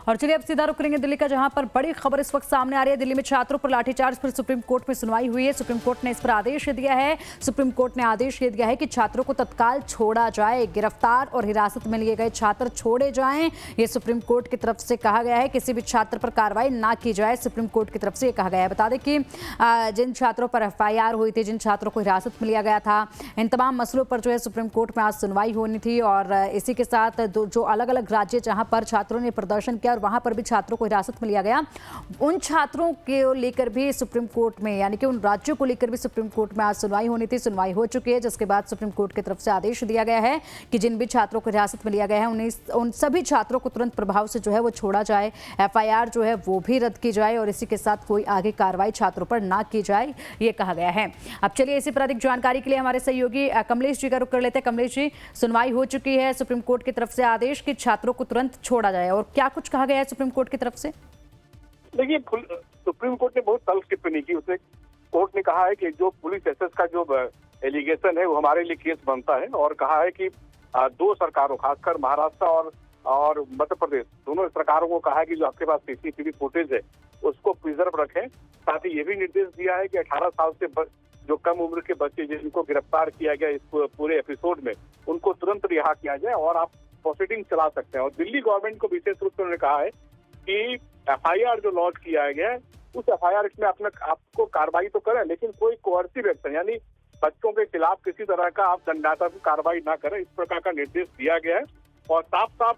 और चलिए अब सीधा रुक करेंगे दिल्ली का, जहां पर बड़ी खबर इस वक्त सामने आ रही है। दिल्ली में छात्रों पर लाठीचार्ज पर सुप्रीम कोर्ट में सुनवाई हुई है। सुप्रीम कोर्ट ने इस पर आदेश दिया है। सुप्रीम कोर्ट ने आदेश ये दिया है कि छात्रों को तत्काल छोड़ा जाए, गिरफ्तार और हिरासत में लिए गए छात्र छोड़े जाएं। ये सुप्रीम कोर्ट की तरफ से कहा गया है। किसी भी छात्र पर कार्रवाई ना की जाए, सुप्रीम कोर्ट की तरफ से कहा गया है। बता दें कि जिन छात्रों पर FIR हुई थी, जिन छात्रों को हिरासत में लिया गया था, इन तमाम मसलों पर जो है सुप्रीम कोर्ट में आज सुनवाई होनी थी। और इसी के साथ जो अलग अलग राज्य जहां पर छात्रों ने प्रदर्शन किया और वहां पर भी छात्रों को हिरासत में लिया गया, उन छात्रों को लेकर भी सुप्रीम कोर्ट में, यानी कि उन राज्यों को लेकर भी सुप्रीम कोर्ट में आज सुनवाई होनी थी। सुनवाई हो चुकी है, जिसके बाद सुप्रीम कोर्ट की तरफ से आदेश दिया गया है कि जिन भी छात्रों को हिरासत में लिया गया है उन सभी छात्रों को तुरंत प्रभाव से जो है वो छोड़ा जाए, FIR जो है वो भी रद्द की जाए और इसी के साथ कोई आगे कार्रवाई छात्रों पर ना की जाए, ये कहा गया है। अब चलिए इसी पर अधिक जानकारी के लिए हमारे सहयोगी कमलेश जी का रुख कर लेते हैं। कमलेश जी, सुनवाई हो चुकी है, सुप्रीम कोर्ट की तरफ से आदेश कि छात्रों को तुरंत छोड़ा जाए, और क्या कुछ कहा गया है सुप्रीम कोर्ट की तरफ से? देखिए, सुप्रीम कोर्ट ने बहुत तल्ख टिप्पणी की। उसने कोर्ट ने कहा है कि जो पुलिस एसएस का जो एलिगेशन है वो हमारे लिए केस बनता है, और कहा है कि दो सरकारों, खासकर महाराष्ट्र और मध्य प्रदेश, दोनों सरकारों को कहा है कि जो आपके पास CCTV फुटेज है उसको प्रिजर्व रखें। साथ ही ये भी निर्देश दिया है कि 18 साल से जो कम उम्र के बच्चे जिनको गिरफ्तार किया गया इस पूरे एपिसोड में, उनको तुरंत रिहा किया जाए और आप प्रोसीडिंग चला सकते हैं। और दिल्ली गवर्नमेंट को विशेष रूप से उन्होंने कहा है कि FIR जो लॉन्च किया गया है उस FIR में अपने आपको कार्रवाई तो करें, लेकिन कोई कोर्सिव एक्शन यानी बच्चों के खिलाफ किसी तरह का आप दंडात्मक कार्रवाई ना करें, इस प्रकार का निर्देश दिया गया है। और साफ साफ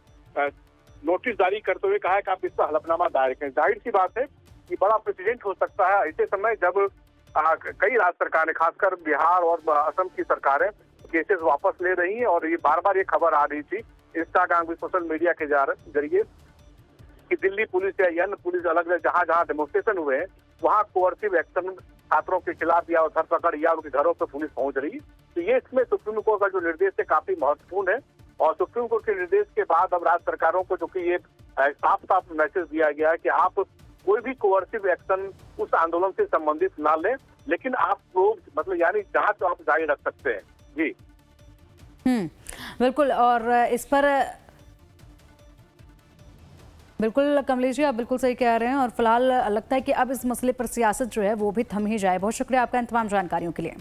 नोटिस जारी करते हुए कहा है कि आप इस पर हलफनामा दायर करें। जाहिर सी बात है कि बड़ा प्रेसिडेंट हो सकता है ऐसे समय जब कई राज्य सरकारें, खासकर बिहार और असम की सरकारें केसेस वापस ले रही हैं। और ये बार बार ये खबर आ रही थी इंस्टाग्राम भी, सोशल मीडिया के जरिए, कि दिल्ली पुलिस या अन्य पुलिस अलग जहां जहां डेमोन्स्ट्रेशन हुए हैं वहां कोर्सिव एक्शन छात्रों के खिलाफ या धरपकड़ या उनके घरों पर पुलिस पहुंच रही है। तो ये इसमें सुप्रीम कोर्ट का जो निर्देश है काफी महत्वपूर्ण है। और सुप्रीम कोर्ट के निर्देश के बाद अब राज्य सरकारों को जो कि ये साफ साफ मैसेज दिया गया है कि आप कोई भी कोर्सिव एक्शन उस आंदोलन से संबंधित ना लें, लेकिन आप मतलब यानी जांच तो आप जारी रख सकते हैं। जी बिल्कुल। और इस पर बिल्कुल कमलेश जी, आप बिल्कुल सही कह रहे हैं। और फिलहाल लगता है कि अब इस मसले पर सियासत जो है वो भी थम ही जाए। बहुत शुक्रिया आपका इन तमाम जानकारियों के लिए।